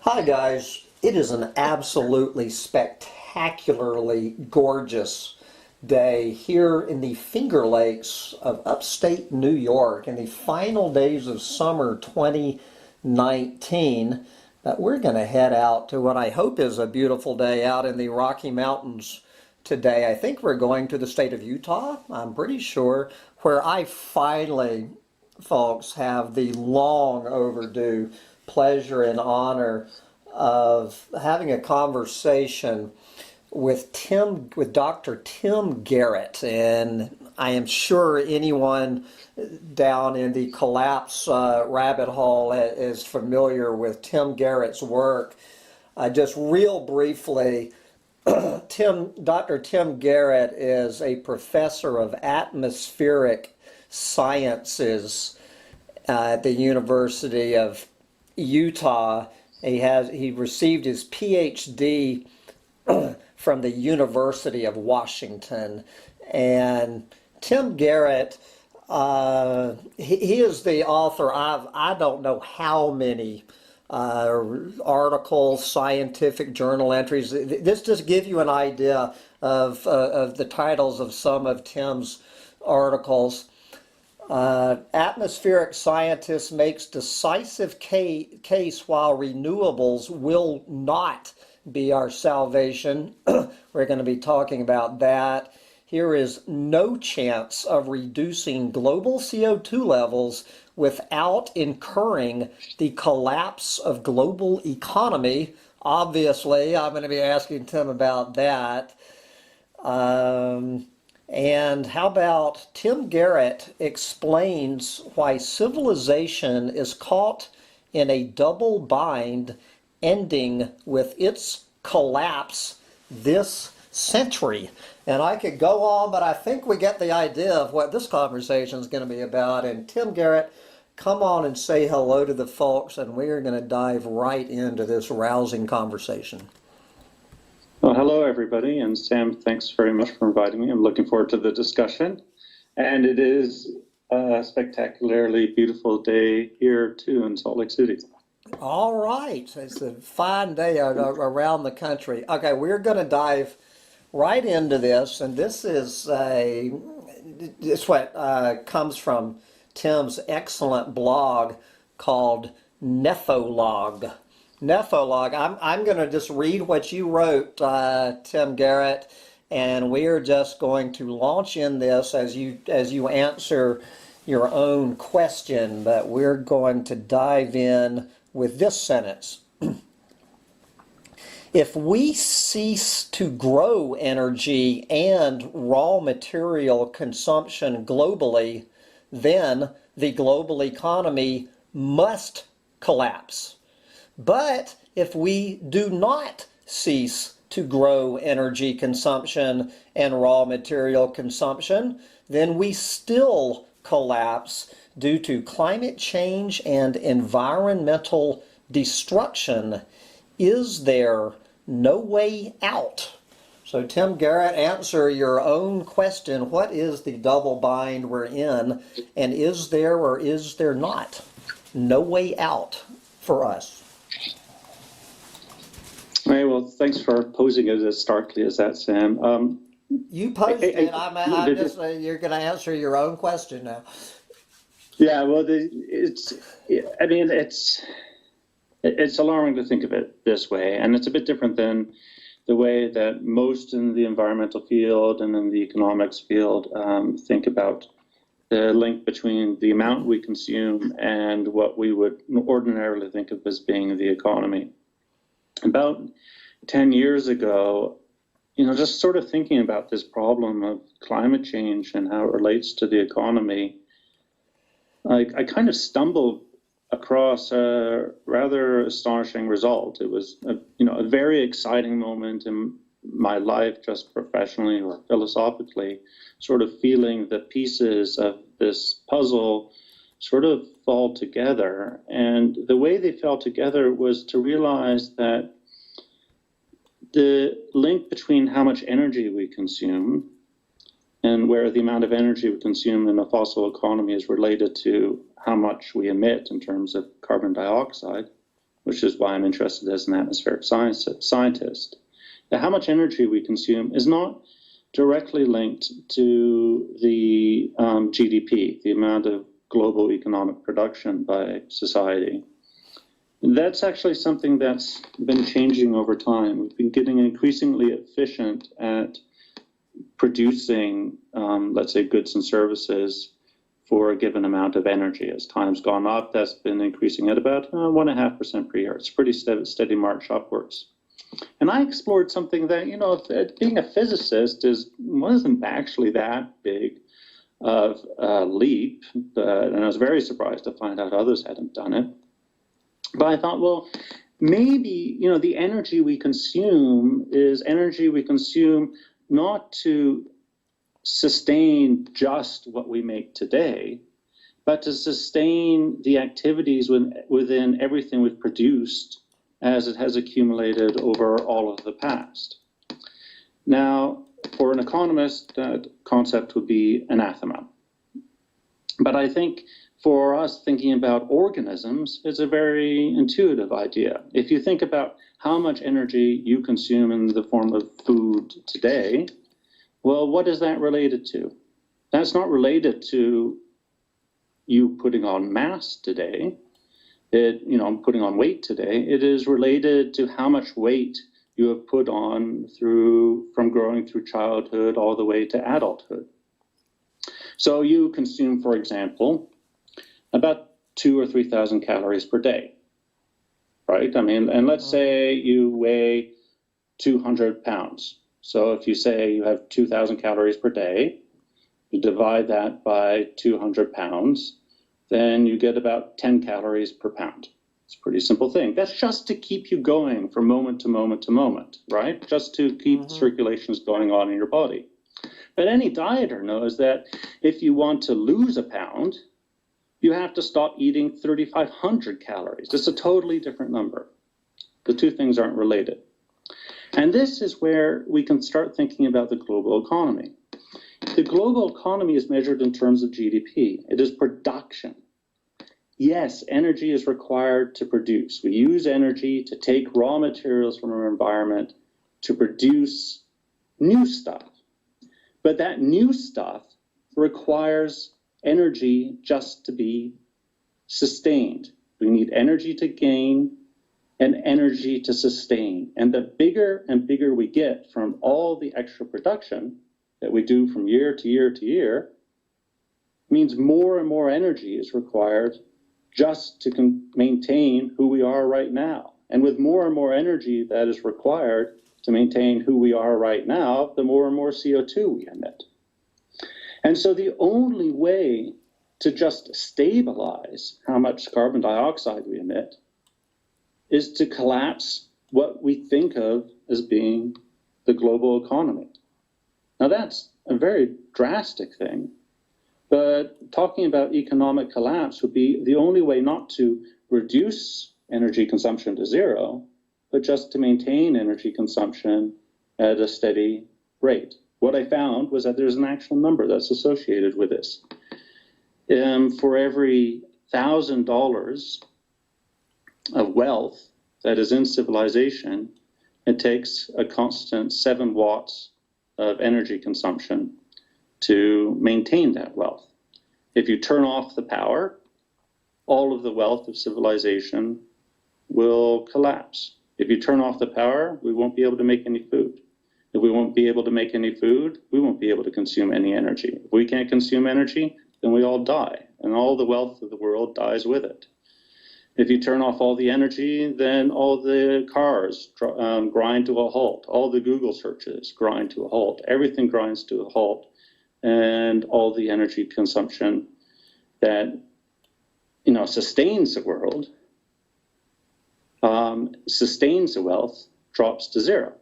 Hi guys, it is an absolutely spectacularly gorgeous day here in the Finger Lakes of upstate New York in the final days of summer 2019. We're going to head out to what I hope is a beautiful day out in the Rocky Mountains today. I think we're going to the state of Utah, I'm pretty sure, where I finally, folks, have the long overdue pleasure and honor of having a conversation with Dr. Tim Garrett, and I am sure anyone down in the collapse rabbit hole is familiar with Tim Garrett's work. Just real briefly, Dr. Tim Garrett is a professor of atmospheric sciences at the University of Utah. He received his PhD from the University of Washington, and Tim Garrett, he is the author of I don't know how many articles, scientific journal entries. This just gives you an idea of the titles of some of Tim's articles. Atmospheric scientist makes decisive case while renewables will not be our salvation. We're going to be talking about that. Here is no chance of reducing global CO2 levels without incurring the collapse of global economy. Obviously, I'm going to be asking Tim about that. And how about Tim Garrett explains why civilization is caught in a double bind, ending with its collapse this century. And I could go on, but I think we get the idea of what this conversation is going to be about. And Tim Garrett, come on and say hello to the folks, and we are going to dive right into this rousing conversation. Well, hello, everybody. And Sam, thanks very much for inviting me. I'm looking forward to the discussion. And it is a spectacularly beautiful day here, too, in Salt Lake City. All right. It's a fine day around the country. Okay, we're going to dive right into this. And this is what comes from Tim's excellent blog called Nepholog. I'm going to just read what you wrote, Tim Garrett, and we are just going to launch in this as you answer your own question. But we're going to dive in with this sentence. If we cease to grow energy and raw material consumption globally, then the global economy must collapse. But if we do not cease to grow energy consumption and raw material consumption, then we still collapse due to climate change and environmental destruction. Is there no way out? So Tim Garrett, answer your own question. What is the double bind we're in? And is there or is there not no way out for us? All right, well, thanks for posing it as starkly as that, Sam. You posed it. You're going to answer your own question now. Yeah, well, it's alarming to think of it this way, and it's a bit different than the way that most in the environmental field and in the economics field think about the link between the amount we consume and what we would ordinarily think of as being the economy. About 10 years ago, just sort of thinking about this problem of climate change and how it relates to the economy, I kind of stumbled across a rather astonishing result. It was a very exciting moment in my life, just professionally or philosophically, sort of feeling the pieces of this puzzle sort of fall together. And the way they fell together was to realize that the link between how much energy we consume and where the amount of energy we consume in a fossil economy is related to how much we emit in terms of carbon dioxide, which is why I'm interested as an atmospheric scientist, that how much energy we consume is not directly linked to the GDP, the amount of global economic production by society. That's actually something that's been changing over time. We've been getting increasingly efficient at producing, let's say, goods and services for a given amount of energy. As time's gone up, that's been increasing at about 1.5% per year. It's a pretty steady march upwards. And I explored something that, being a physicist wasn't actually that big of a leap, and I was very surprised to find out others hadn't done it. But I thought, well, maybe, the energy we consume is energy we consume not to sustain just what we make today, but to sustain the activities within everything we've produced as it has accumulated over all of the past. Now, for an economist, that concept would be anathema. But I think for us thinking about organisms, it's a very intuitive idea. If you think about how much energy you consume in the form of food today, well, what is that related to? That's not related to you putting on mass today, putting on weight today. It is related to how much weight you have put on from growing through childhood all the way to adulthood. So you consume, for example, about 2,000 or 3,000 calories per day, right? And let's say you weigh 200 pounds. So if you say you have 2,000 calories per day, you divide that by 200 pounds, then you get about 10 calories per pound. It's a pretty simple thing. That's just to keep you going from moment to moment to moment, right? Just to keep circulations going on in your body. But any dieter knows that if you want to lose a pound, you have to stop eating 3,500 calories. It's a totally different number. The two things aren't related. And this is where we can start thinking about the global economy. The global economy is measured in terms of GDP. It is production. Yes, energy is required to produce. We use energy to take raw materials from our environment to produce new stuff. But that new stuff requires energy just to be sustained. We need energy to gain and energy to sustain. And the bigger and bigger we get from all the extra production that we do from year to year to year, means more and more energy is required just to maintain who we are right now. And with more and more energy that is required to maintain who we are right now, the more and more CO2 we emit. And so the only way to just stabilize how much carbon dioxide we emit is to collapse what we think of as being the global economy. Now that's a very drastic thing, but talking about economic collapse would be the only way not to reduce energy consumption to zero, but just to maintain energy consumption at a steady rate. What I found was that there's an actual number that's associated with this. For every $1,000 of wealth that is in civilization, it takes a constant 7 watts of energy consumption to maintain that wealth. If you turn off the power, all of the wealth of civilization will collapse. If you turn off the power, we won't be able to make any food. If we won't be able to make any food, we won't be able to consume any energy. If we can't consume energy, then we all die, and all the wealth of the world dies with it. If you turn off all the energy, then all the cars grind to a halt. All the Google searches grind to a halt. Everything grinds to a halt. And all the energy consumption that, sustains the world, sustains the wealth, drops to zero.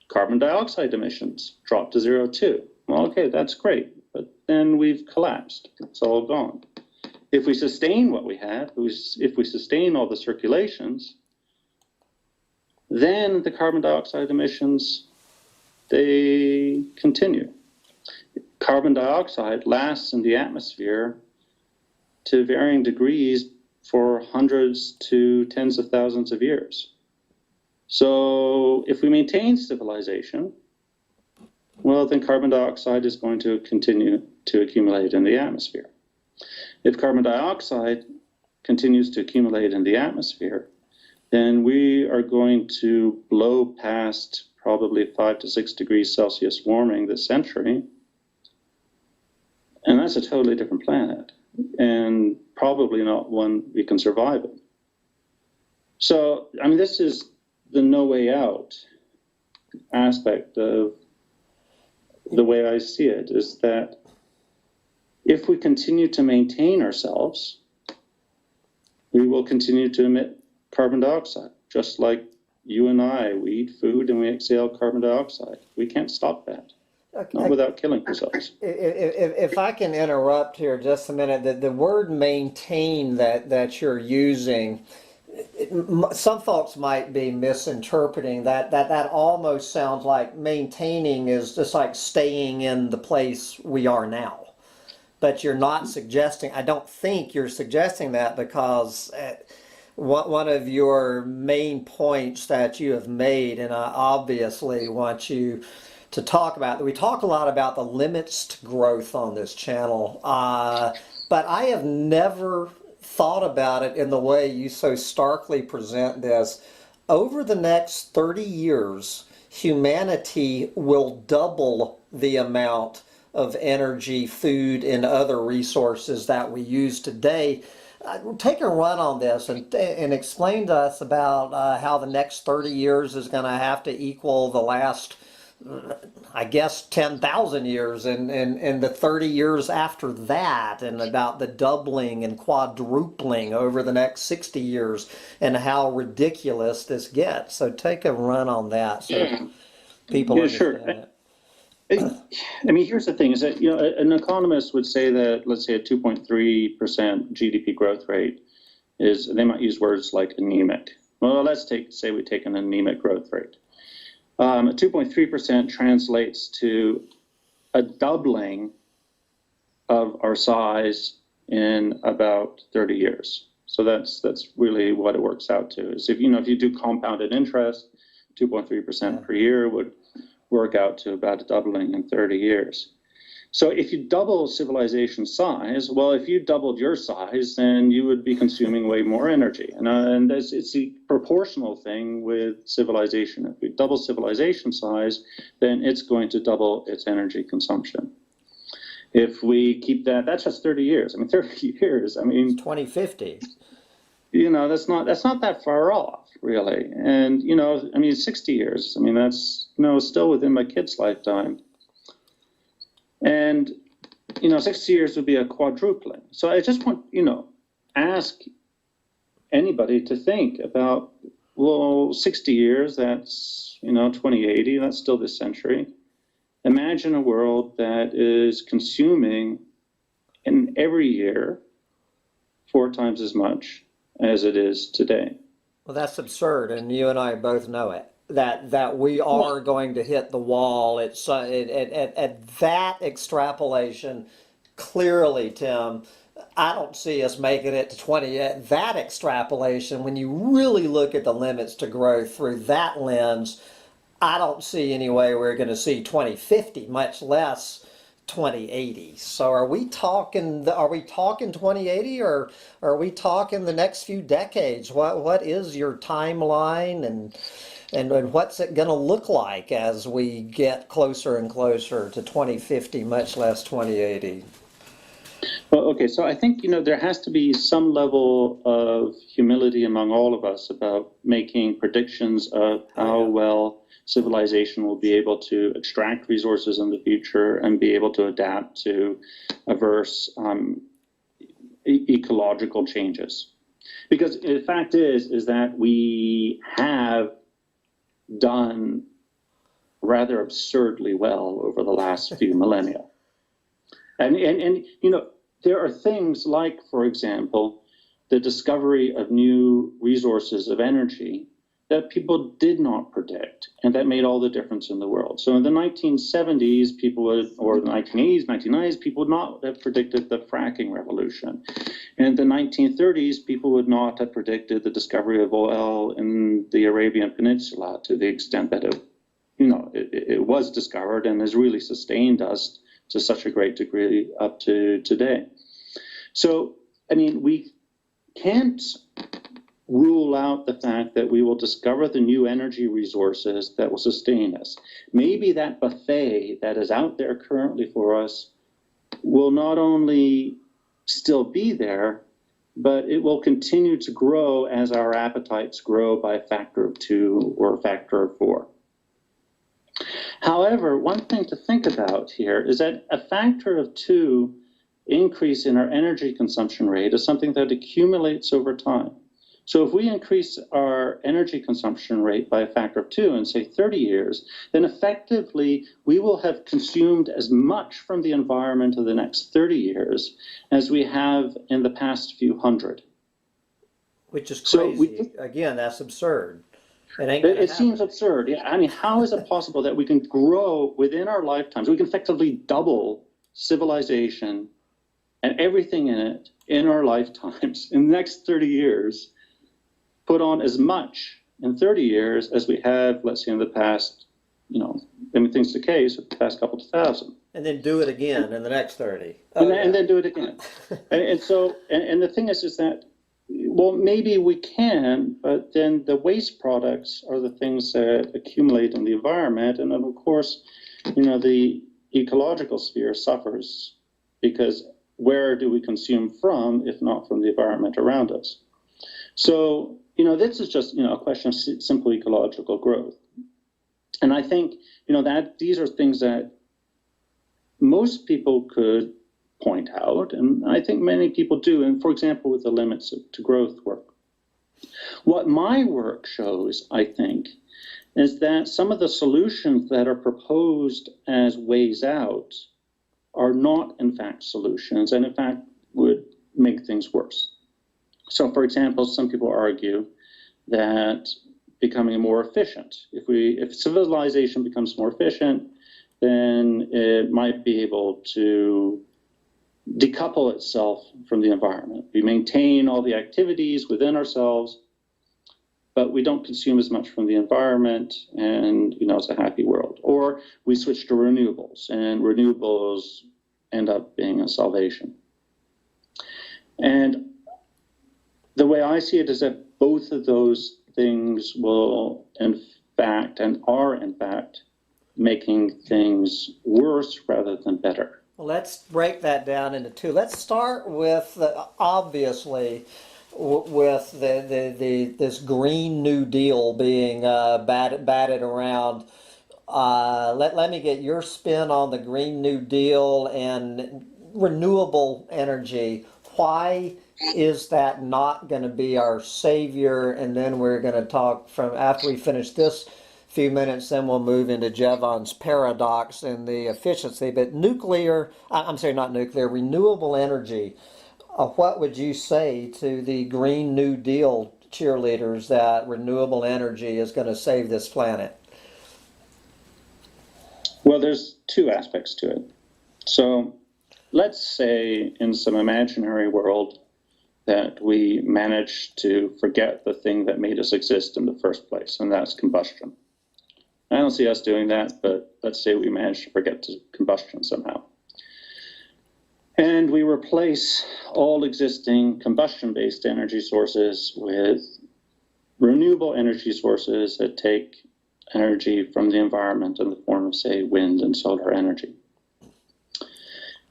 Carbon dioxide emissions drop to zero too. Well, okay, that's great. But then we've collapsed. It's all gone. If we sustain what we have, if we sustain all the circulations, then the carbon dioxide emissions, they continue. Carbon dioxide lasts in the atmosphere to varying degrees for hundreds to tens of thousands of years. So if we maintain civilization, well, then carbon dioxide is going to continue to accumulate in the atmosphere. If carbon dioxide continues to accumulate in the atmosphere, then we are going to blow past probably 5 to 6 degrees Celsius warming this century. And that's a totally different planet, and probably not one we can survive in. So, I mean, this is the no way out aspect of the way I see it, is that if we continue to maintain ourselves, we will continue to emit carbon dioxide, just like you and I. We eat food and we exhale carbon dioxide. We can't stop that. Not without killing ourselves. If I can interrupt here just a minute, the word maintain that you're using, some folks might be misinterpreting that almost sounds like maintaining is just like staying in the place we are now. But you're not suggesting, I don't think you're suggesting that, because one of your main points that you have made, and I obviously want you to talk about, we talk a lot about the limits to growth on this channel, but I have never thought about it in the way you so starkly present this. Over the next 30 years, humanity will double the amount of energy, food, and other resources that we use today. Take a run on this and explain to us about how the next 30 years is going to have to equal the last, I guess, 10,000 years, and the 30 years after that, and about the doubling and quadrupling over the next 60 years, and how ridiculous this gets. So take a run on that so people understand it. I mean, here's the thing, is that, an economist would say that, let's say, a 2.3% GDP growth rate is, they might use words like anemic. Well, say we take an anemic growth rate. 2.3% translates to a doubling of our size in about 30 years. So that's really what it works out to. Is if you do compounded interest, 2.3% per year would work out to about a doubling in 30 years. So if you double civilization size, well, if you doubled your size, then you would be consuming way more energy. And it's a proportional thing with civilization. If we double civilization size, then it's going to double its energy consumption. If we keep that's just 30 years. I mean, 30 years, I mean, 2050. That's not that far off, really. And, I mean, 60 years, I mean, that's, still within my kid's lifetime. And, 60 years would be a quadrupling. So I just want, ask anybody to think about, well, 60 years, that's, 2080, that's still this century. Imagine a world that is consuming in every year 4 times as much as it is today. Well, that's absurd, and you and I both know it. That we are going to hit the wall. It's at that extrapolation. Clearly, Tim, I don't see us making it to 20. At that extrapolation, when you really look at the limits to growth through that lens, I don't see any way we're going to see 2050, much less 2080. So are we talking 2080, or are we talking the next few decades? What is your timeline, and what's it going to look like as we get closer and closer to 2050, much less 2080? Well, okay, so I think, there has to be some level of humility among all of us about making predictions of how well civilization will be able to extract resources in the future and be able to adapt to adverse ecological changes. Because the fact is that we have done rather absurdly well over the last few millennia. And there are things like, for example, the discovery of new resources of energy that people did not predict, and that made all the difference in the world. So in the 1970s, or the 1980s, 1990s, people would not have predicted the fracking revolution. In the 1930s, people would not have predicted the discovery of oil in the Arabian Peninsula to the extent that it was discovered and has really sustained us to such a great degree up to today. So, I mean, we can't rule out the fact that we will discover the new energy resources that will sustain us. Maybe that buffet that is out there currently for us will not only still be there, but it will continue to grow as our appetites grow by a factor of 2 or a factor of 4. However, one thing to think about here is that a factor of 2 increase in our energy consumption rate is something that accumulates over time. So if we increase our energy consumption rate by a factor of 2 in, say, 30 years, then effectively we will have consumed as much from the environment in the next 30 years as we have in the past few hundred. Which is crazy. Again, that's absurd. It seems absurd. Yeah, I mean, how is it possible that we can grow within our lifetimes? We can effectively double civilization and everything in it in our lifetimes in the next 30 years, put on as much in 30 years as we have, let's say, in the past, things decay, so the past couple of thousand. And then do it again in the next 30. And then do it again. and the thing is that, well, maybe we can, but then the waste products are the things that accumulate in the environment. And then, of course, the ecological sphere suffers, because where do we consume from if not from the environment around us? So, this is just, a question of simple ecological growth. And I think, that these are things that most people could point out, and I think many people do, and for example, with the limits to growth work. What my work shows, I think, is that some of the solutions that are proposed as ways out are not, in fact, solutions, and in fact would make things worse. So, for example, some people argue that becoming more efficient, if civilization becomes more efficient, then it might be able to decouple itself from the environment. We maintain all the activities within ourselves, but we don't consume as much from the environment, and it's a happy world. Or we switch to renewables, and renewables end up being a salvation. And the way I see it is that both of those things will, in fact, and are, in fact, making things worse rather than better. Well, let's break that down into 2. Let's start with, obviously, with this Green New Deal being batted around. Let me get your spin on the Green New Deal and renewable energy. Why is that not going to be our savior? And then we're going to talk after we finish this few minutes, then we'll move into Jevons paradox and the efficiency. But renewable energy. What would you say to the Green New Deal cheerleaders that renewable energy is going to save this planet? Well, there's 2 aspects to it. So let's say in some imaginary world that we manage to forget the thing that made us exist in the first place, and that's combustion. I don't see us doing that, but let's say we manage to forget combustion somehow. And we replace all existing combustion-based energy sources with renewable energy sources that take energy from the environment in the form of, say, wind and solar energy.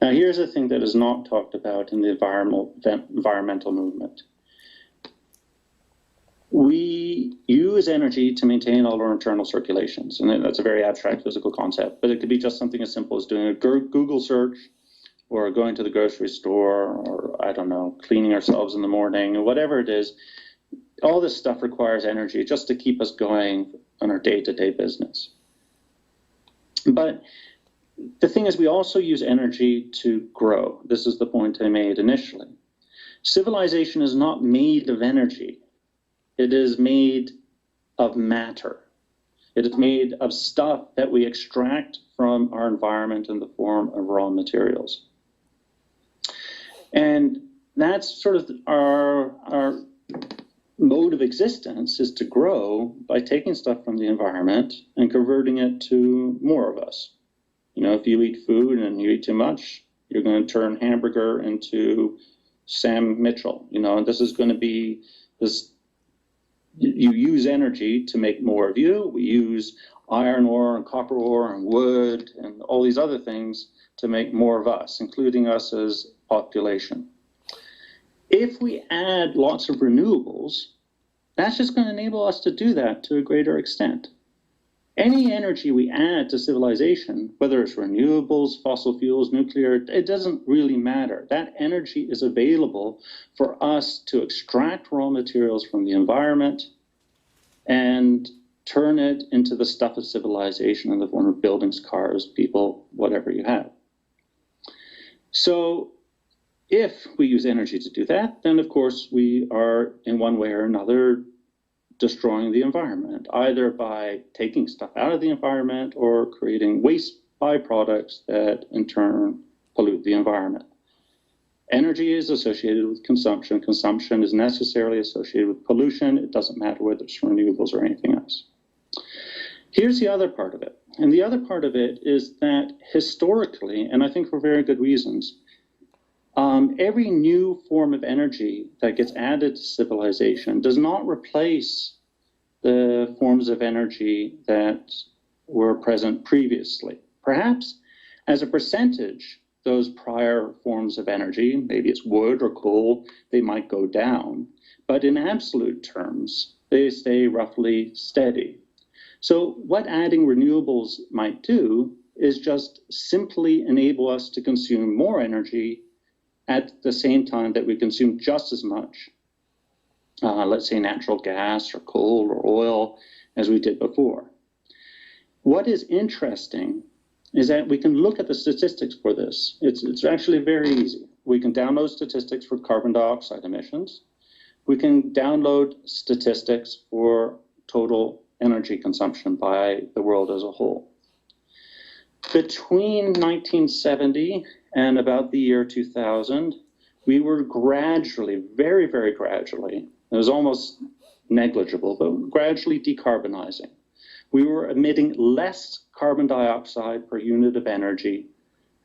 Now, here's the thing that is not talked about in the environmental movement. We use energy to maintain all our internal circulations, and that's a very abstract physical concept, but it could be just something as simple as doing a Google search, or going to the grocery store, or, I don't know, cleaning ourselves in the morning, or whatever it is. All this stuff requires energy just to keep us going on our day-to-day business. But the thing is, we also use energy to grow. This is the point I made initially. Civilization is not made of energy. It is made of matter. It is made of stuff that we extract from our environment in the form of raw materials. And that's sort of our mode of existence, is to grow by taking stuff from the environment and converting it to more of us. You know, if you eat food and you eat too much, you're going to turn hamburger into Sam Mitchell, you know, and this is going to be this. You use energy to make more of you. We use iron ore and copper ore and wood and all these other things to make more of us, including us as population. If we add lots of renewables, that's just going to enable us to do that to a greater extent. Any energy we add to civilization, whether it's renewables, fossil fuels, nuclear, it doesn't really matter. That energy is available for us to extract raw materials from the environment and turn it into the stuff of civilization in the form of buildings, cars, people, whatever you have. So if we use energy to do that, then of course we are in one way or another destroying the environment, either by taking stuff out of the environment or creating waste byproducts that in turn pollute the environment. Energy is associated with consumption. Consumption is necessarily associated with pollution. It doesn't matter whether it's renewables or anything else. Here's the other part of it. And the other part of it is that historically, and I think for very good reasons, every new form of energy that gets added to civilization does not replace the forms of energy that were present previously. Perhaps as a percentage, those prior forms of energy, maybe it's wood or coal, they might go down, but in absolute terms, they stay roughly steady. So what adding renewables might do is just simply enable us to consume more energy at the same time that we consume just as much, let's say natural gas or coal or oil, as we did before. What is interesting is that we can look at the statistics for this. It's actually very easy. We can download statistics for carbon dioxide emissions. We can download statistics for total energy consumption by the world as a whole. Between 1970 and about the year 2000, we were gradually, very, very gradually, it was almost negligible, but gradually decarbonizing. We were emitting less carbon dioxide per unit of energy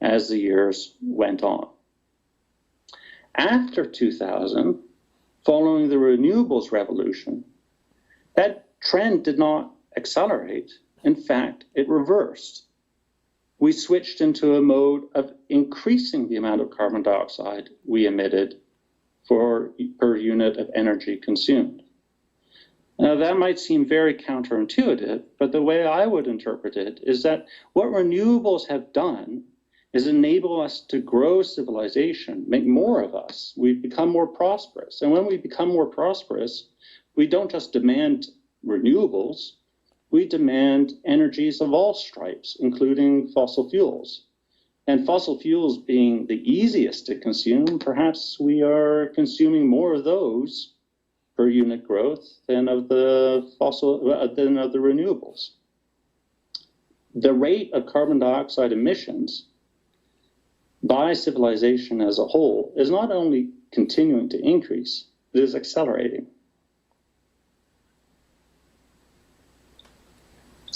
as the years went on. After 2000, following the renewables revolution, that trend did not accelerate. In fact, it reversed. We switched into a mode of increasing the amount of carbon dioxide we emitted per unit of energy consumed. Now, that might seem very counterintuitive, but the way I would interpret it is that what renewables have done is enable us to grow civilization, make more of us. We've become more prosperous. And when we become more prosperous, we don't just demand renewables, we demand energies of all stripes, including fossil fuels. And fossil fuels being the easiest to consume, perhaps we are consuming more of those per unit growth than of the renewables. The rate of carbon dioxide emissions by civilization as a whole is not only continuing to increase, it is accelerating.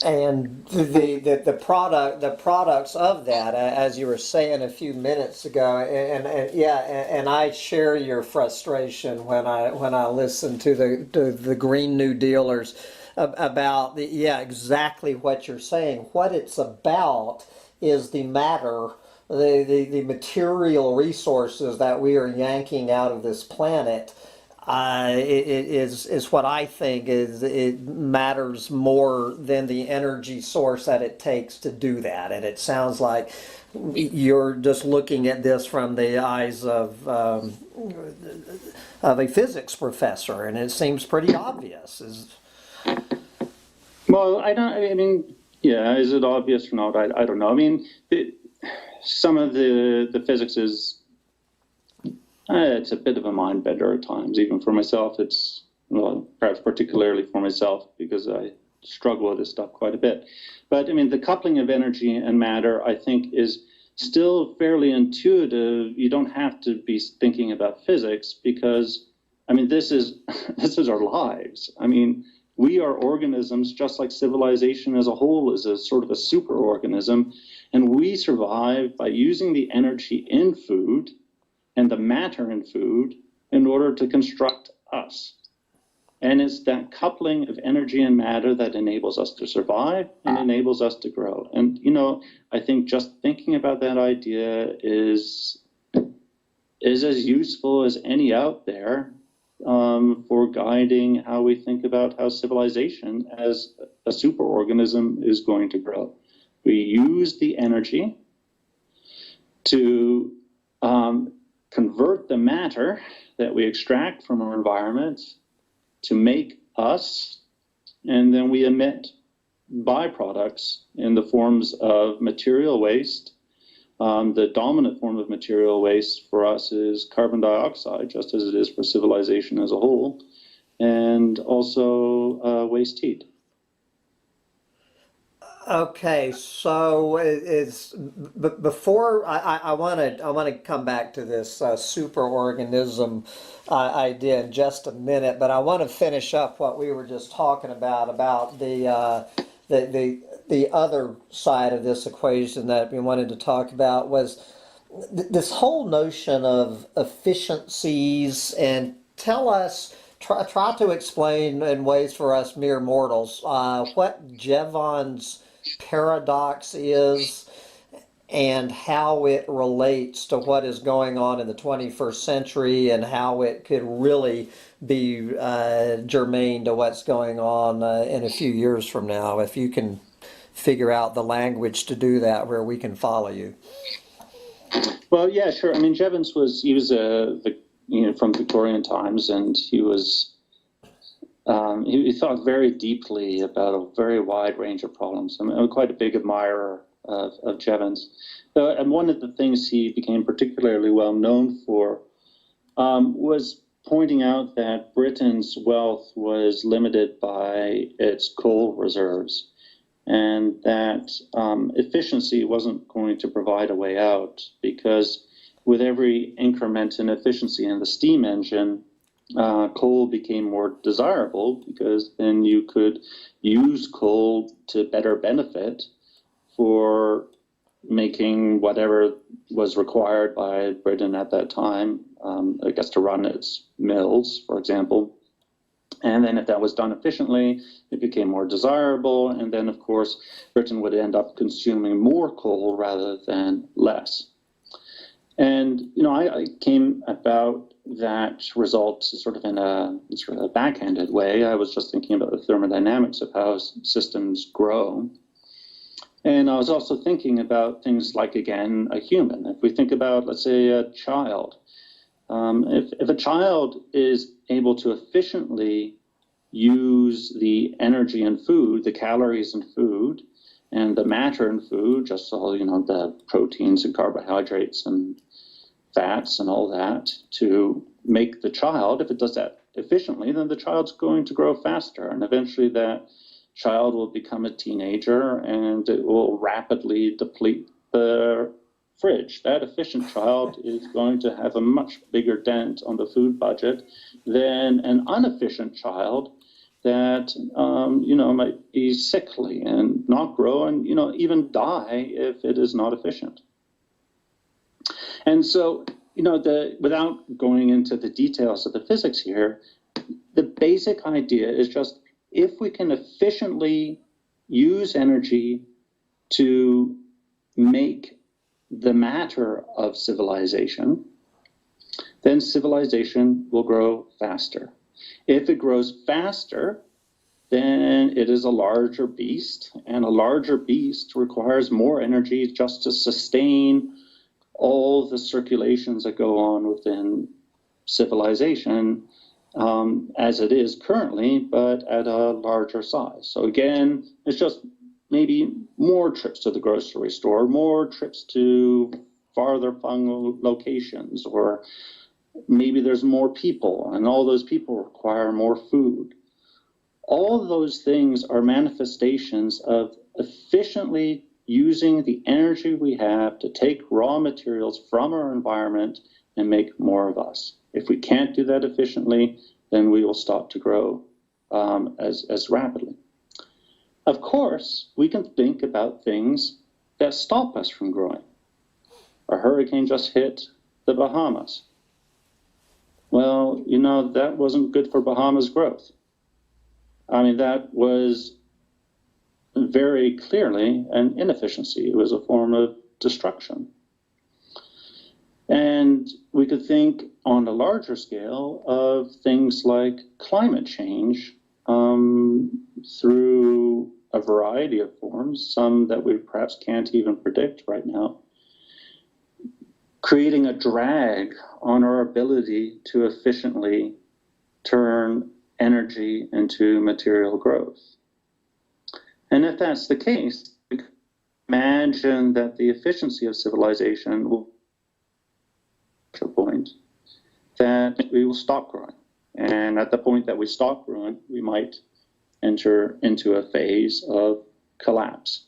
And the products of that, as you were saying a few minutes ago, and I share your frustration when I listen to the Green New Dealers about exactly what you're saying. What it's about is the matter, the material resources that we are yanking out of this planet. Is what I think it matters more than the energy source that it takes to do that. And it sounds like you're just looking at this from the eyes of a physics professor, and it seems pretty obvious. Well, is it obvious or not? I don't know. I mean, some of the physics is, it's a bit of a mind bender at times. Even for myself, it's well, perhaps particularly for myself, because I struggle with this stuff quite a bit. But I mean, the coupling of energy and matter, I think, is still fairly intuitive. You don't have to be thinking about physics, because I mean, this is this is our lives. I mean, we are organisms, just like civilization as a whole is a sort of a superorganism, and we survive by using the energy in food and the matter in food in order to construct us. And it's that coupling of energy and matter that enables us to survive and enables us to grow. And, you know, I think just thinking about that idea is as useful as any out there for guiding how we think about how civilization as a superorganism is going to grow. We use the energy to convert the matter that we extract from our environment to make us, and then we emit byproducts in the forms of material waste. The dominant form of material waste for us is carbon dioxide, just as it is for civilization as a whole, and also waste heat. Okay, so before I want to come back to this superorganism idea in just a minute, but I want to finish up what we were just talking about the other side of this equation that we wanted to talk about was this whole notion of efficiencies. And tell us, try to explain in ways for us mere mortals what Jevons paradox is and how it relates to what is going on in the 21st century and how it could really be germane to what's going on in a few years from now, if you can figure out the language to do that where we can follow you. Well, yeah, sure. I mean, Jevons was from Victorian times, and he was he thought very deeply about a very wide range of problems. I'm quite a big admirer of Jevons. And one of the things he became particularly well known for was pointing out that Britain's wealth was limited by its coal reserves, and that efficiency wasn't going to provide a way out, because with every increment in efficiency in the steam engine, coal became more desirable, because then you could use coal to better benefit for making whatever was required by Britain at that time, I guess to run its mills, for example. And then if that was done efficiently, it became more desirable. And then, of course, Britain would end up consuming more coal rather than less. And, you know, I came about that result sort of in a backhanded way. I was just thinking about the thermodynamics of how systems grow. And I was also thinking about things like, again, a human. If we think about, let's say, a child, if a child is able to efficiently use the energy in food, the calories in food, and the matter in food, just so, you know, the proteins and carbohydrates and fats and all that, to make the child, if it does that efficiently, then the child's going to grow faster. And eventually that child will become a teenager, and it will rapidly deplete the fridge. That efficient child is going to have a much bigger dent on the food budget than an inefficient child that might be sickly and not grow and even die if it is not efficient. And so, without going into the details of the physics here, the basic idea is just, if we can efficiently use energy to make the matter of civilization, then civilization will grow faster. If it grows faster, then it is a larger beast, and a larger beast requires more energy just to sustain all the circulations that go on within civilization as it is currently, but at a larger size. So again, it's just maybe more trips to the grocery store, more trips to farther flung locations, or maybe there's more people, and all those people require more food. All of those things are manifestations of efficiently using the energy we have to take raw materials from our environment and make more of us. If we can't do that efficiently, then we will stop to grow as rapidly. Of course, we can think about things that stop us from growing. A hurricane just hit the Bahamas. Well, you know, that wasn't good for Bahamas growth. I mean, that was very clearly an inefficiency. It was a form of destruction. And we could think on a larger scale of things like climate change through a variety of forms, some that we perhaps can't even predict right now, creating a drag on our ability to efficiently turn energy into material growth. And if that's the case, imagine that the efficiency of civilization will reach a point that we will stop growing. And at the point that we stop growing, we might enter into a phase of collapse.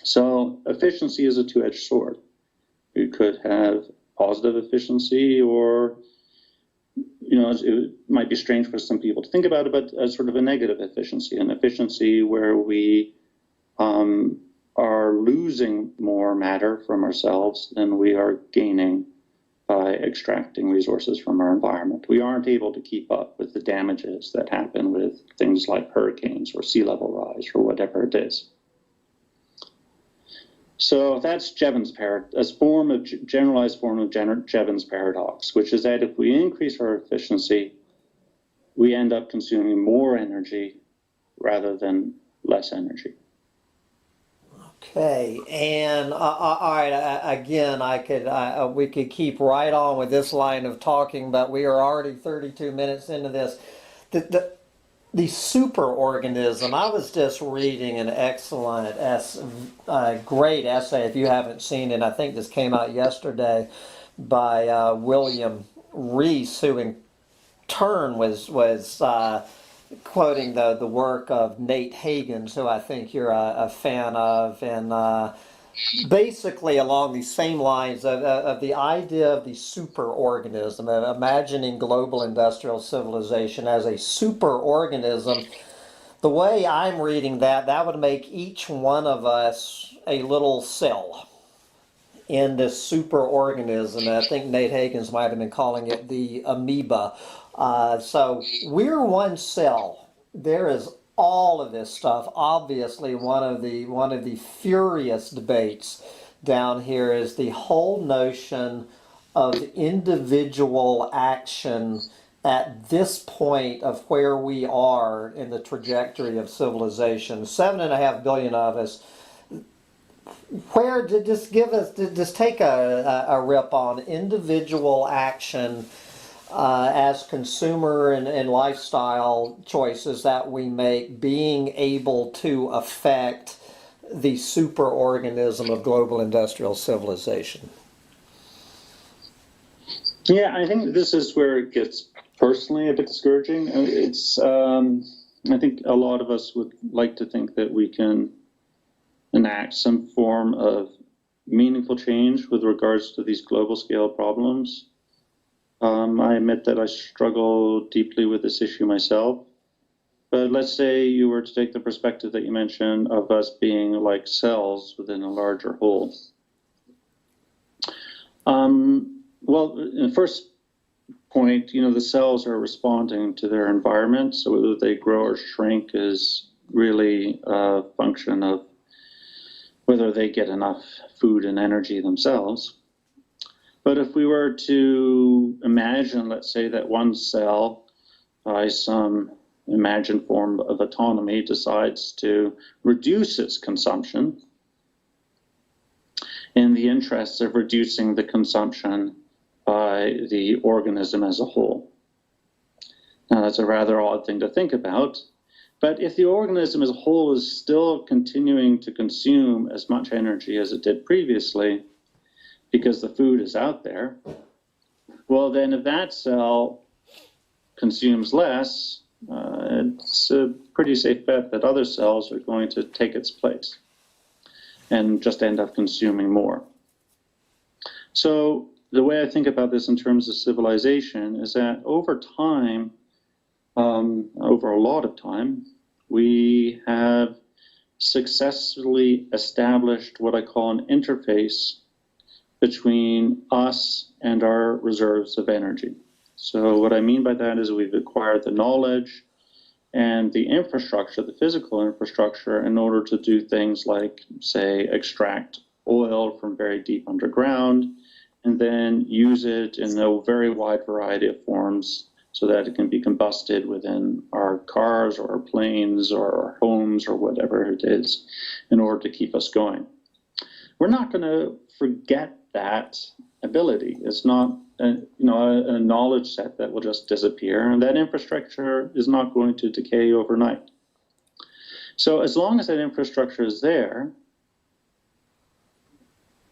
So efficiency is a two-edged sword. You could have positive efficiency, or, you know, it might be strange for some people to think about it, but as sort of a negative efficiency, an efficiency where we are losing more matter from ourselves than we are gaining by extracting resources from our environment. We aren't able to keep up with the damages that happen with things like hurricanes or sea level rise or whatever it is. So that's Jevons paradox, a generalized form of Jevons paradox, which is that if we increase our efficiency, we end up consuming more energy rather than less energy. Okay, and all right, again, we could keep right on with this line of talking, but we are already 32 minutes into this. The superorganism, I was just reading an excellent, great essay, if you haven't seen it. I think this came out yesterday by William Rees, who in turn was quoting the work of Nate Hagens, who I think you're a fan of, and basically along these same lines of the idea of the superorganism, of imagining global industrial civilization as a superorganism. The way I'm reading that would make each one of us a little cell in this superorganism. I think Nate Hagens might have been calling it the amoeba. So we're one cell. There is all of this stuff. Obviously, one of the furious debates down here is the whole notion of individual action at this point of where we are in the trajectory of civilization. 7.5 billion of us. Where did just take a rip on individual action as consumer and lifestyle choices that we make, being able to affect the superorganism of global industrial civilization? Yeah, I think this is where it gets personally a bit discouraging. I think a lot of us would like to think that we can enact some form of meaningful change with regards to these global scale problems. I admit that I struggle deeply with this issue myself. But let's say you were to take the perspective that you mentioned of us being like cells within a larger whole. Well, in the first point, you know, the cells are responding to their environment. So whether they grow or shrink is really a function of whether they get enough food and energy themselves. But if we were to imagine, let's say, that one cell, by some imagined form of autonomy, decides to reduce its consumption in the interests of reducing the consumption by the organism as a whole. Now, that's a rather odd thing to think about. But if the organism as a whole is still continuing to consume as much energy as it did previously, because the food is out there, Well, then if that cell consumes less, it's a pretty safe bet that other cells are going to take its place and just end up consuming more. So the way I think about this in terms of civilization is that over time, over a lot of time, we have successfully established what I call an interface between us and our reserves of energy. So what I mean by that is we've acquired the knowledge and the infrastructure, the physical infrastructure, in order to do things like, say, extract oil from very deep underground and then use it in a very wide variety of forms so that it can be combusted within our cars or our planes or our homes or whatever it is in order to keep us going. We're not going to forget that ability. It's not a knowledge set that will just disappear, and that infrastructure is not going to decay overnight. So as long as that infrastructure is there,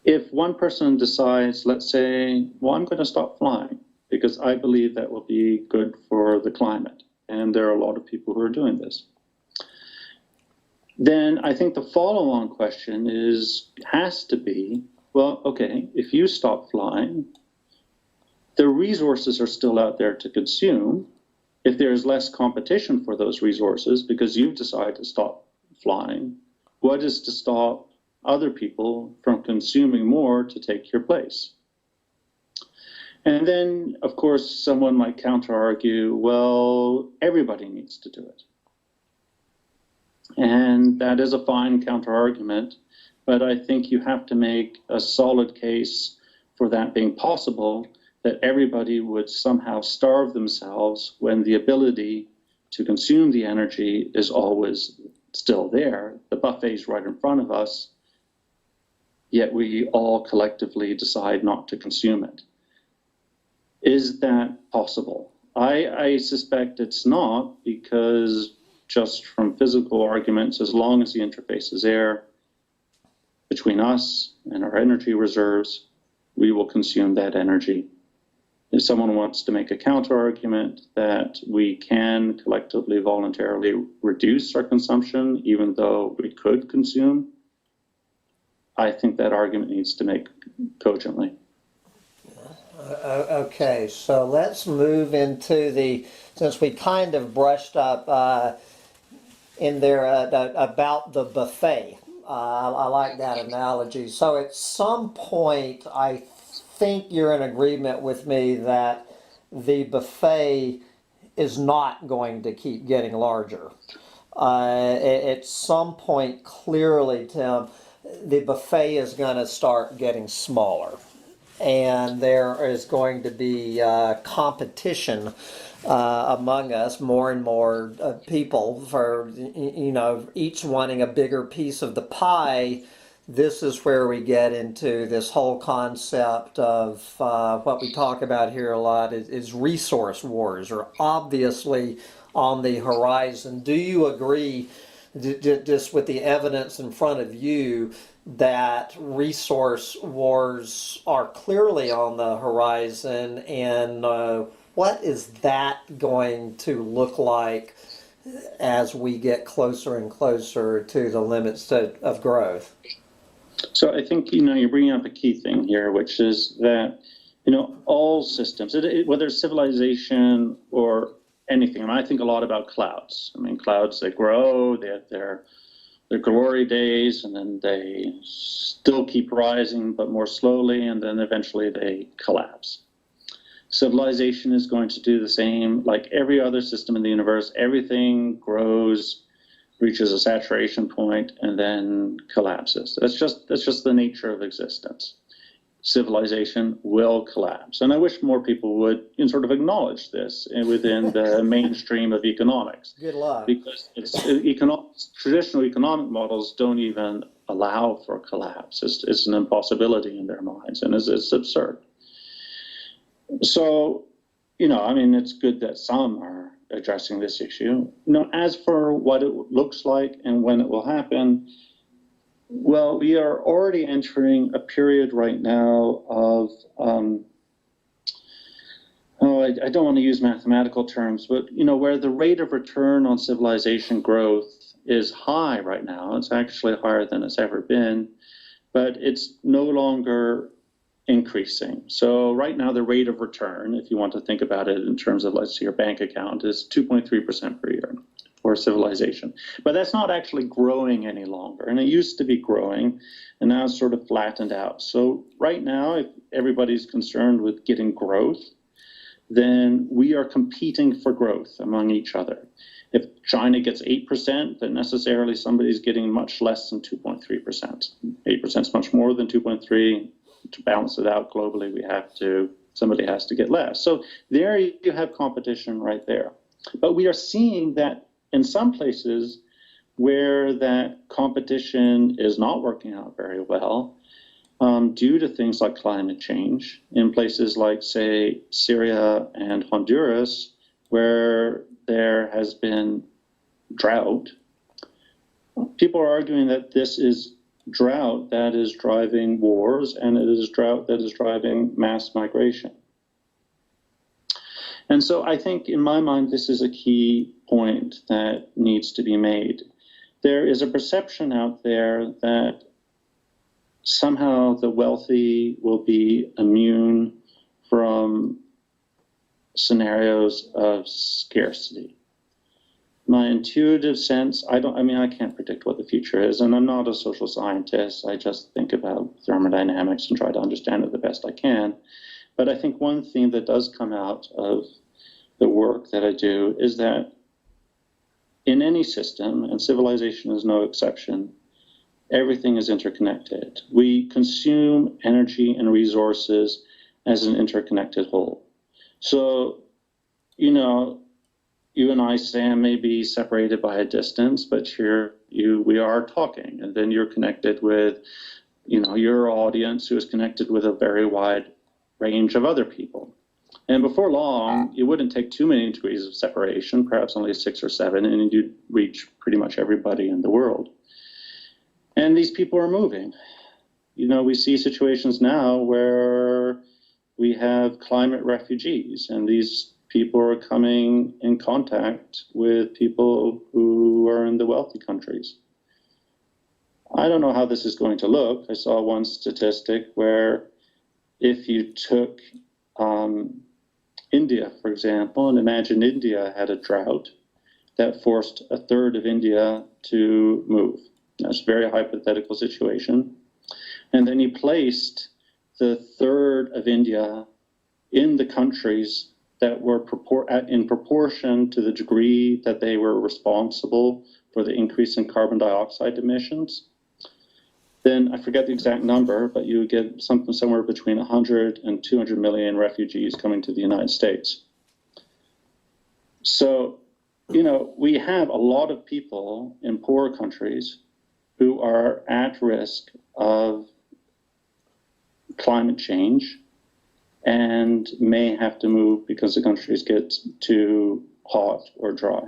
if one person decides, let's say, well, I'm going to stop flying because I believe that will be good for the climate, and there are a lot of people who are doing this, then I think the follow-on question has to be, well, okay, if you stop flying, the resources are still out there to consume. If there's less competition for those resources because you've decided to stop flying, what is to stop other people from consuming more to take your place? And then, of course, someone might counter-argue, well, everybody needs to do it. And that is a fine counter-argument, but I think you have to make a solid case for that being possible, that everybody would somehow starve themselves when the ability to consume the energy is always still there. The buffet's right in front of us, yet we all collectively decide not to consume it. Is that possible? I suspect it's not, because just from physical arguments, as long as the interface is there between us and our energy reserves, we will consume that energy. If someone wants to make a counter-argument that we can collectively, voluntarily reduce our consumption, even though we could consume, I think that argument needs to make cogently. Okay, so let's move into since we kind of brushed up in there about the buffet. I like that analogy. So at some point, I think you're in agreement with me that the is not going to keep getting larger. At some point, clearly, Tim, the buffet is going to start getting smaller. And there is going to be competition among us, more and more people for, each wanting a bigger piece of the pie. This is where we get into this whole concept of what we talk about here a lot is resource wars, are obviously on the horizon. Do you agree, just with the evidence in front of you, that resource wars are clearly on the horizon, and what is that going to look like as we get closer and closer to the limits of growth? So I think, you're bringing up a key thing here, which is that, all systems, whether it's civilization or anything, and I think a lot about clouds. Clouds, they grow, they have their glory days, and then they still keep rising, but more slowly, and then eventually they collapse. Civilization is going to do the same. Like every other system in the universe, everything grows, reaches a saturation point, and then collapses. That's just the nature of existence. Civilization will collapse. And I wish more people would sort of acknowledge this within the mainstream of economics. Good luck. Because traditional economic models don't even allow for collapse. It's an impossibility in their minds, and it's absurd. So, it's good that some are addressing this issue. As for what it looks like and when it will happen, well, we are already entering a period right now of oh, I don't want to use mathematical terms, but where the rate of return on civilization growth is high right now, it's actually higher than it's ever been, but it's no longer increasing. So right now, the rate of return, if you want to think about it in terms of, let's say, your bank account, is 2.3% per year for civilization. But that's not actually growing any longer. And it used to be growing, and now it's sort of flattened out. So right now, if everybody's concerned with getting growth, then we are competing for growth among each other. If China gets 8%, then necessarily somebody's getting much less than 2.3%. 8% is much more than 2.3. To balance it out globally, somebody has to get less. So there you have competition right there. But we are seeing that in some places where that competition is not working out very well, due to things like climate change, in places like, say, Syria and Honduras, where there has been drought, people are arguing that this is drought that is driving wars, and it is drought that is driving mass migration. And so I think, in my mind, this is a key point that needs to be made. There is a perception out there that somehow the wealthy will be immune from scenarios of scarcity. My intuitive sense, I can't predict what the future is, and I'm not a social scientist. I just think about thermodynamics and try to understand it the best I can. But I think one theme that does come out of the work that I do is that in any system, and civilization is no exception, everything is interconnected. We consume energy and resources as an interconnected whole. So, you and I, Sam, may be separated by a distance, but we are talking, and then you're connected with, your audience, who is connected with a very wide range of other people. And before long, it wouldn't take too many degrees of separation, perhaps only 6 or 7, and you'd reach pretty much everybody in the world. And these people are moving. We see situations now where we have climate refugees, and these people are coming in contact with people who are in the wealthy countries. I don't know how this is going to look. I saw one statistic where if you took India, for example, and imagine India had a drought that forced a third of India to move. That's a very hypothetical situation. And then you placed the third of India in the countries that were in proportion to the degree that they were responsible for the increase in carbon dioxide emissions. Then I forget the exact number, but you would get somewhere between 100 and 200 million refugees coming to the United States. So, we have a lot of people in poor countries who are at risk of climate change and may have to move because the countries get too hot or dry.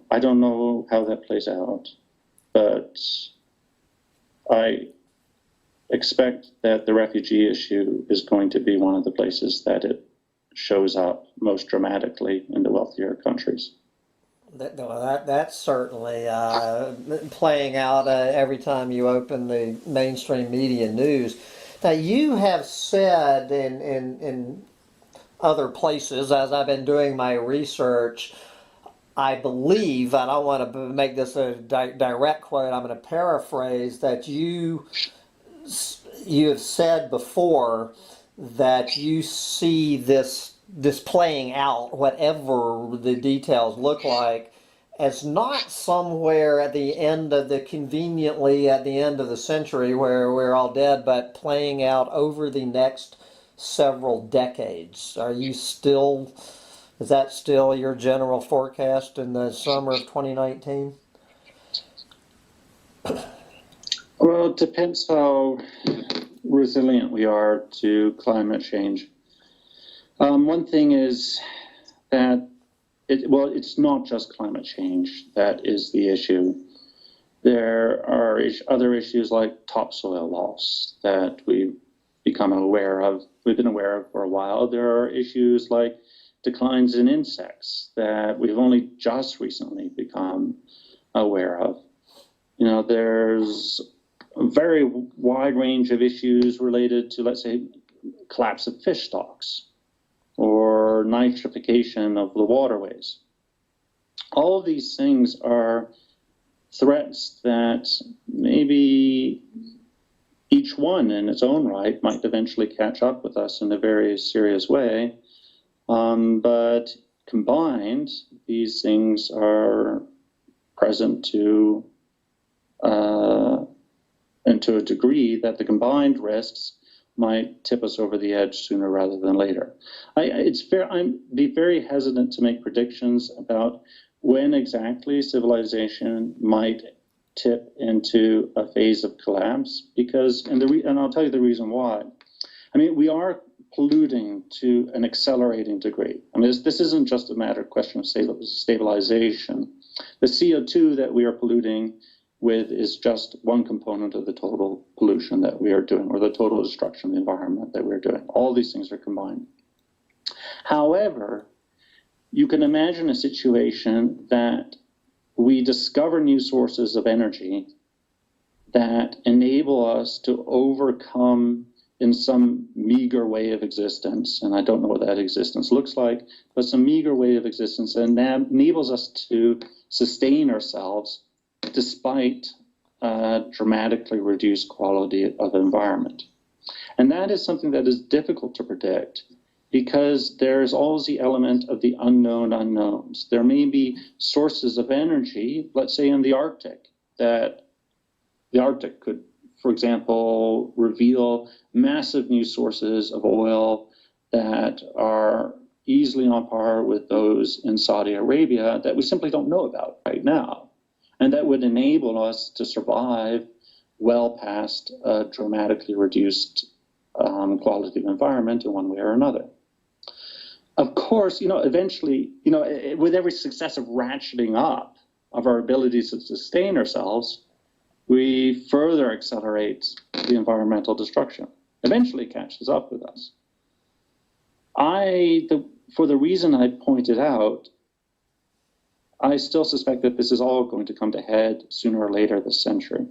I don't know how that plays out, but I expect that the refugee issue is going to be one of the places that it shows up most dramatically in the wealthier countries. That's certainly playing out every time you open the mainstream media news. Now, you have said in other places, as I've been doing my research, I believe, and I don't want to make this a direct quote, I'm going to paraphrase, that you have said before that you see this playing out, whatever the details look like, as not somewhere at the end of conveniently at the end of the century where we're all dead, but playing out over the next several decades. Is that still your general forecast in the summer of 2019? Well, it depends how resilient we are to climate change. One thing is that it's not just climate change that is the issue. There are other issues like topsoil loss that we become aware of, we've been aware of for a while. There are issues like declines in insects that we've only just recently become aware of. There's a very wide range of issues related to, let's say, collapse of fish stocks or nitrification of the waterways. All of these things are threats that maybe each one in its own right might eventually catch up with us in a very serious way. But combined, these things are present to and to a degree that the combined risks might tip us over the edge sooner rather than later. I'm be very hesitant to make predictions about when exactly civilization might tip into a phase of collapse, because, and I'll tell you the reason why. I mean, we are polluting to an accelerating degree. I mean, this isn't just a matter of question of stabilization. The CO2 that we are polluting with is just one component of the total pollution that we are doing, or the total destruction of the environment that we're doing. All these things are combined. However, you can imagine a situation that we discover new sources of energy that enable us to overcome in some meager way of existence, and I don't know what that existence looks like, but some meager way of existence, and that enables us to sustain ourselves despite dramatically reduced quality of environment. And that is something that is difficult to predict, because there's always the element of the unknown unknowns. There may be sources of energy, let's say in the Arctic, that the Arctic could, for example, reveal massive new sources of oil that are easily on par with those in Saudi Arabia that we simply don't know about right now. And that would enable us to survive well past a dramatically reduced quality of environment in one way or another. Of course, eventually, with every successive ratcheting up of our abilities to sustain ourselves, we further accelerate the environmental destruction. Eventually it catches up with us. For the reason I pointed out, I still suspect that this is all going to come to head sooner or later this century,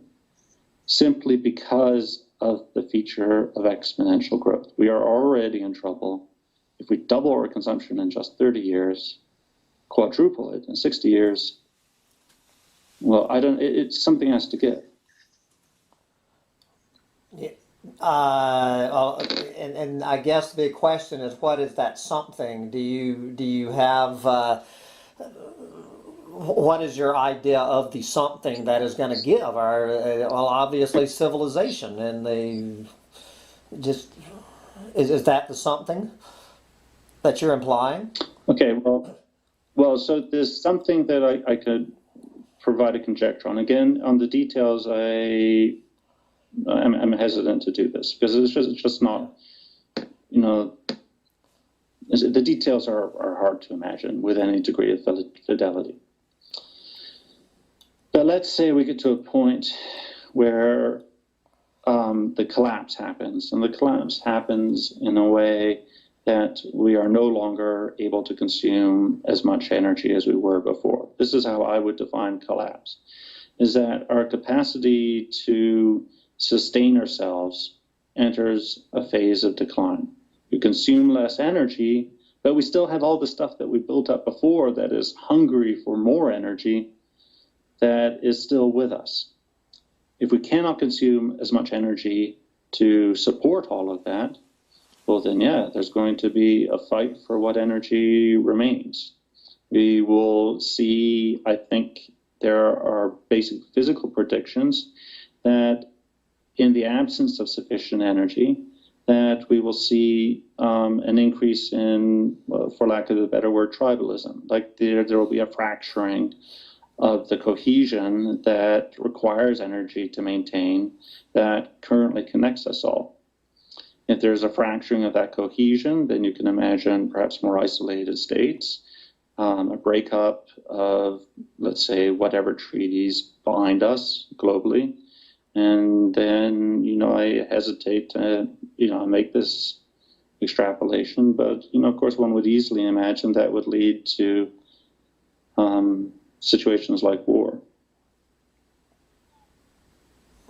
simply because of the feature of exponential growth. We are already in trouble. If we double our consumption in just 30 years, quadruple it in 60 years, well, it's something has to give. And I guess the big question is, what is that something? Do you have what is your idea of the something that is going to give our well, obviously civilization, and is that the something that you're implying? Okay, well, so there's something that I could provide a conjecture on. Again, on the details, I'm hesitant to do this because it's just not, the details are hard to imagine with any degree of fidelity. But let's say we get to a point where the collapse happens, and the collapse happens in a way that we are no longer able to consume as much energy as we were before. This is how I would define collapse, is that our capacity to sustain ourselves enters a phase of decline. We consume less energy, but we still have all the stuff that we built up before that is hungry for more energy that is still with us. If we cannot consume as much energy to support all of that, well then, yeah, there's going to be a fight for what energy remains. We will see, I think there are basic physical predictions that in the absence of sufficient energy, that we will see an increase in, for lack of a better word, tribalism. Like there will be a fracturing of the cohesion that requires energy to maintain that currently connects us all. If there's a fracturing of that cohesion, then you can imagine perhaps more isolated states, a breakup of, let's say, whatever treaties bind us globally, And then, I hesitate to, make this extrapolation, but, of course, one would easily imagine that would lead to situations like war.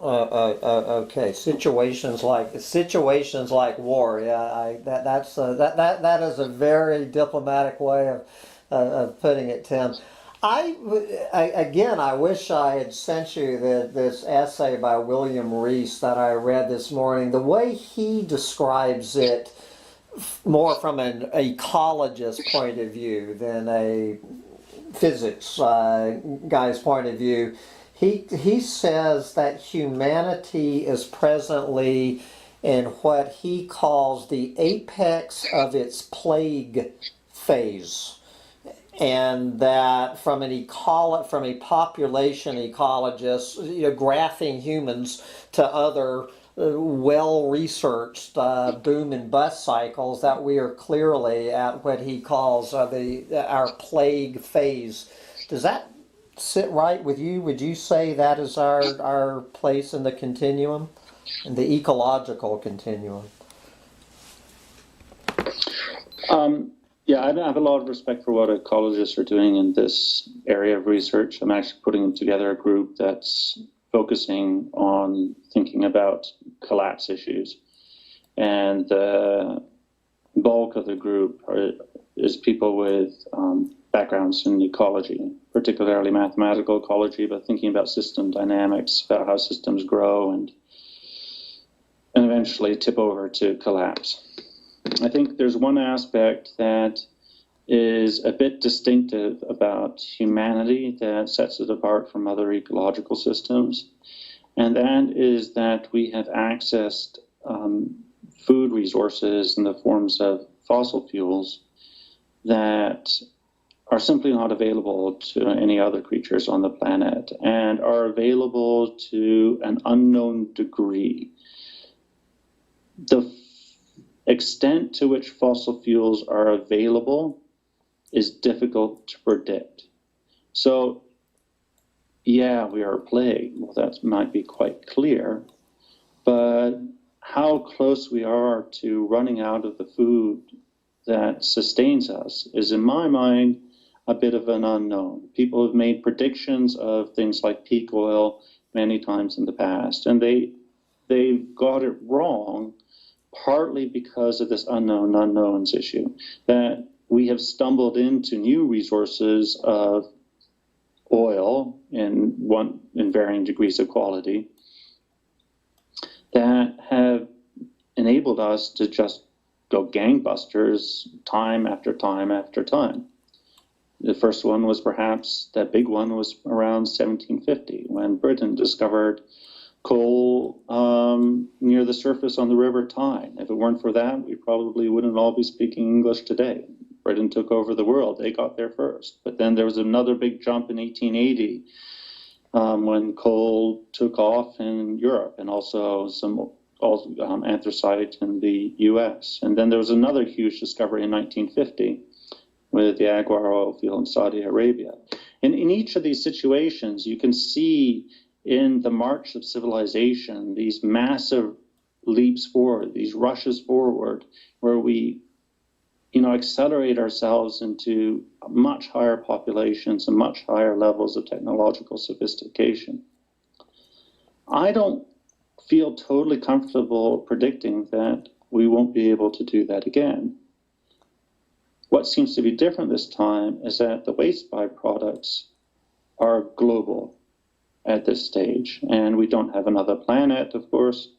Okay, situations like war. Yeah, that is a very diplomatic way of putting it, Tim. Again, I wish I had sent you this essay by William Rees that I read this morning. The way he describes it, more from an ecologist point of view than a physics guy's point of view. He says that humanity is presently in what he calls the apex of its plague phase, and that from a population ecologist, graphing humans to other well-researched boom and bust cycles, that we are clearly at what he calls our plague phase. Does that sit right with you? Would you say that is our place in the continuum, in the ecological continuum? Yeah, I have a lot of respect for what ecologists are doing in this area of research. I'm actually putting together a group that's focusing on thinking about collapse issues. And the bulk of the group is people with backgrounds in ecology, particularly mathematical ecology, but thinking about system dynamics, about how systems grow and eventually tip over to collapse. I think there's one aspect that is a bit distinctive about humanity that sets it apart from other ecological systems, and that is that we have accessed food resources in the forms of fossil fuels that are simply not available to any other creatures on the planet, and are available to an unknown degree. The extent to which fossil fuels are available is difficult to predict. So, yeah, we are plagued. Well, that might be quite clear, but how close we are to running out of the food that sustains us is, in my mind, a bit of an unknown. People have made predictions of things like peak oil many times in the past, and they've got it wrong, partly because of this unknown unknowns issue, that we have stumbled into new resources of oil in varying degrees of quality that have enabled us to just go gangbusters time after time after time. The first one was perhaps, that big one was around 1750, when Britain discovered coal near the surface on the River Tyne. If it weren't for that, we probably wouldn't all be speaking English today. Britain took over the world. They got there first. But then there was another big jump in 1880 when coal took off in Europe, and also anthracite in the US. And then there was another huge discovery in 1950 with the Aguar oil field in Saudi Arabia. And in each of these situations, you can see in the march of civilization these massive leaps forward, these rushes forward, where we accelerate ourselves into much higher populations and much higher levels of technological sophistication. I don't feel totally comfortable predicting that we won't be able to do that again. What seems to be different this time is that the waste byproducts are global at this stage, and we don't have another planet, of course.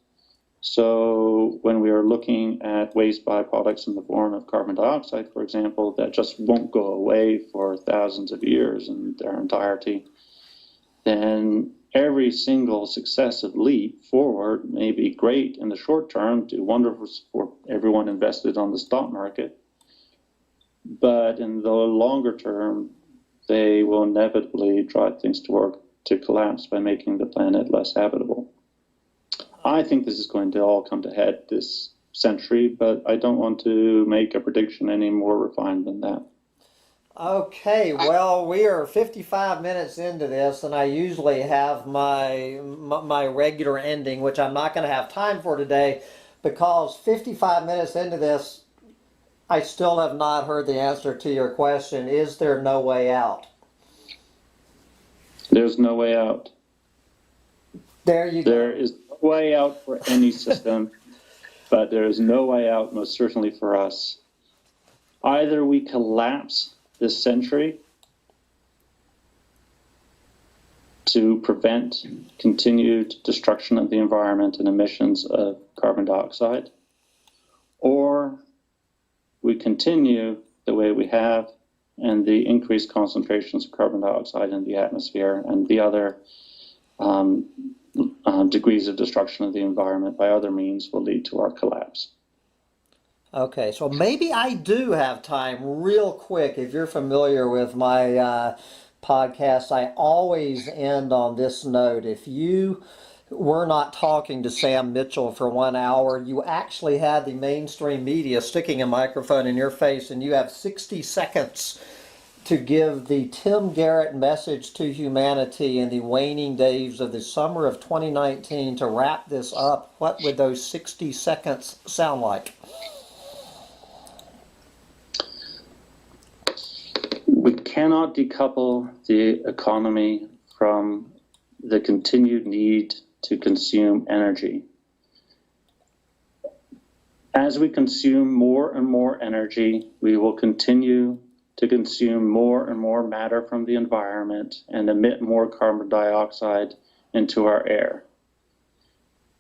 So when we are looking at waste byproducts in the form of carbon dioxide, for example, that just won't go away for thousands of years in their entirety, then every single successive leap forward may be great in the short term, do wonderful for everyone invested on the stock market, but in the longer term, they will inevitably drive things to collapse by making the planet less habitable. I think this is going to all come to head this century, but I don't want to make a prediction any more refined than that. Okay, well, we are 55 minutes into this, and I usually have my regular ending, which I'm not going to have time for today, because 55 minutes into this, I still have not heard the answer to your question. Is there no way out? There's no way out. There you There go. is no way out for any system, but there is no way out, most certainly for us. Either we collapse this century to prevent continued destruction of the environment and emissions of carbon dioxide, or we continue the way we have and the increased concentrations of carbon dioxide in the atmosphere and the other degrees of destruction of the environment by other means will lead to our collapse. Okay, so maybe I do have time real quick. If you're familiar with my podcast, I always end on this note. If you were not talking to Sam Mitchell for 1 hour, you actually had the mainstream media sticking a microphone in your face, and you have 60 seconds to give the Tim Garrett message to humanity in the waning days of the summer of 2019 to wrap this up. What would those 60 seconds sound like? We cannot decouple the economy from the continued need to consume energy. As we consume more and more energy, we will continue to consume more and more matter from the environment and emit more carbon dioxide into our air.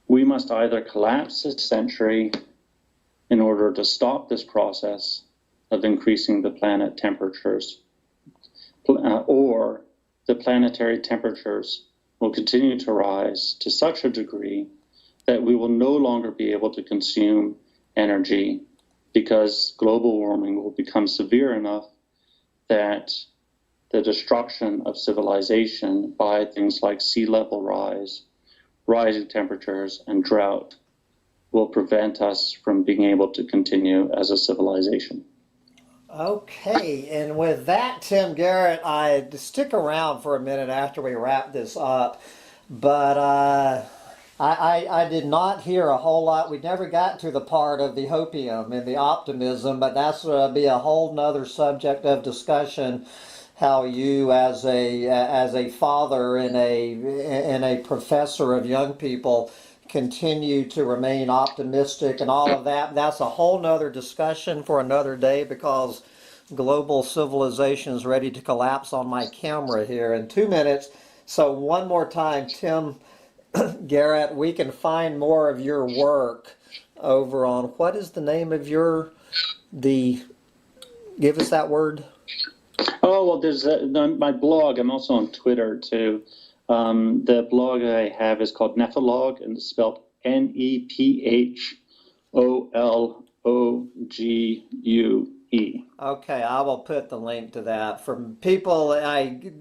We must either collapse this century in order to stop this process of increasing the planet temperatures, or the planetary temperatures will continue to rise to such a degree that we will no longer be able to consume energy because global warming will become severe enough that the destruction of civilization by things like sea level rise, rising temperatures, and drought will prevent us from being able to continue as a civilization. Okay, and with that, Tim Garrett, I stick around for a minute after we wrap this up, but I did not hear a whole lot. We never got to the part of the hopium and the optimism, but that's going to be a whole nother subject of discussion. How you, as a father and a professor of young people, continue to remain optimistic and all of that. That's a whole nother discussion for another day, because global civilization is ready to collapse on my camera here in 2 minutes. So one more time, Tim Garrett, we can find more of your work over on, what is the name of give us that word. Oh, well, there's my blog. I'm also on Twitter, too. The blog I have is called Nepholog, and it's spelled Nephologue. Okay, I will put the link to that. For people,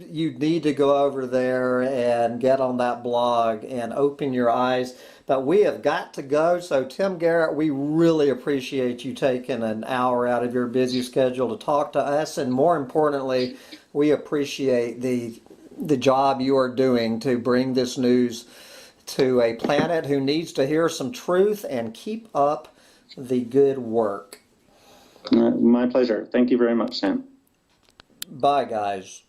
you need to go over there and get on that blog and open your eyes. But we have got to go. So Tim Garrett, we really appreciate you taking an hour out of your busy schedule to talk to us. And more importantly, we appreciate the job you are doing to bring this news to a planet who needs to hear some truth, and keep up the good work. My pleasure. Thank you very much, Sam. Bye, guys.